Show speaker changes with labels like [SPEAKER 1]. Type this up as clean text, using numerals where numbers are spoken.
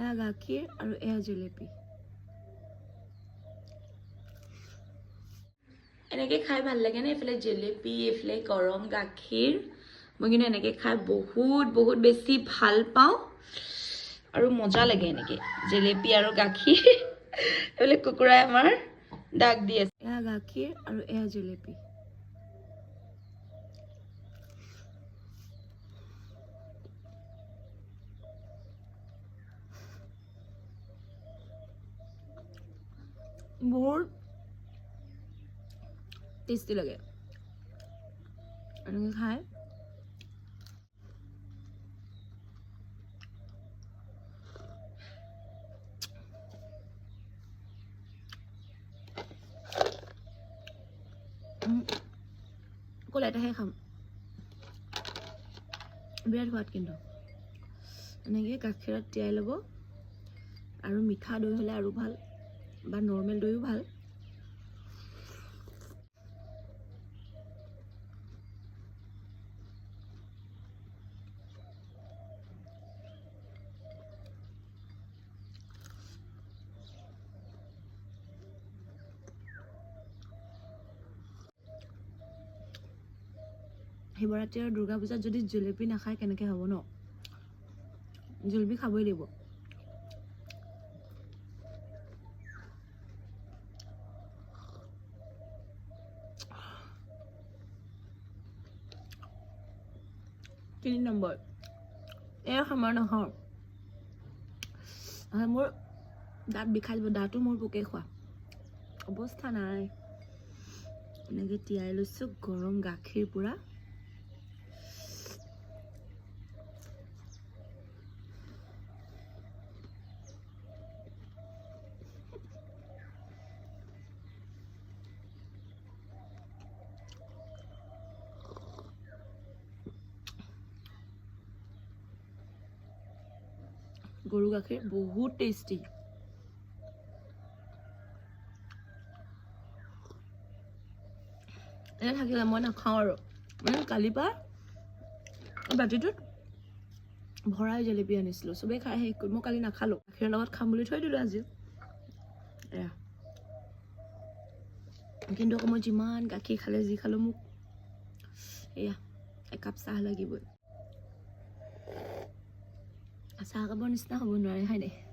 [SPEAKER 1] এয়া গাখীৰ আৰু এয়া জেলেপি এনেকে খাই ভাল লাগে নে এফালে জেলেপি এফালে গৰম গাখীৰ মই কিন্তু এনেকে খাই বহুত বেছি ভাল পাওঁ আৰু মজা লাগে এনেকে জেলেপি আৰু গাখীৰ এফালে কুকুৰাই আমাৰ ডাক দি আছে এয়া গাখীৰ আৰু এয়া জেলেপি বহুত টেষ্টি লাগে এনেকে খাই অকল এটাহে খাম বিৰাট সোৱাদ কিন্তু এনেকৈ গাখীৰত তিয়াই ল'ব আৰু মিঠা দৈ হ'লে আৰু ভাল বা নৰ্মেল দৈও ভাল শিৱৰাত্ৰি আৰু দুৰ্গা পূজাত যদি জেলেপি নাখায় কেনেকৈ হ'ব ন জেলেপি খাবই লাগিব তিনি নম্বৰ এয়া সময় নহয় মোৰ দাঁত বিষাই যাব দাঁতো মোৰ পোকে খোৱা অৱস্থা নাই এনেকৈ তিয়াই লৈছোঁ গৰম গাখীৰ পুৰা গৰু গাখীৰ বহুত টেষ্টি এনে থাকিলে মই নাখাওঁ আৰু মানে কালিৰ পৰা বাতিটোত ভৰাই জেলেপি আনিছিলোঁ চবেই খাই শেষ কৰি মই কালি নাখালোঁ গাখীৰৰ লগত খাম বুলি থৈ দিলোঁ আজি এয়া কিন্তু আকৌ মই যিমান গাখীৰ খালে যি খালোঁ মোক এয়া একাপ চাহ লাগিবই চাহ কাপৰ নিচিনা হ'ব নোৱাৰে হয় নাই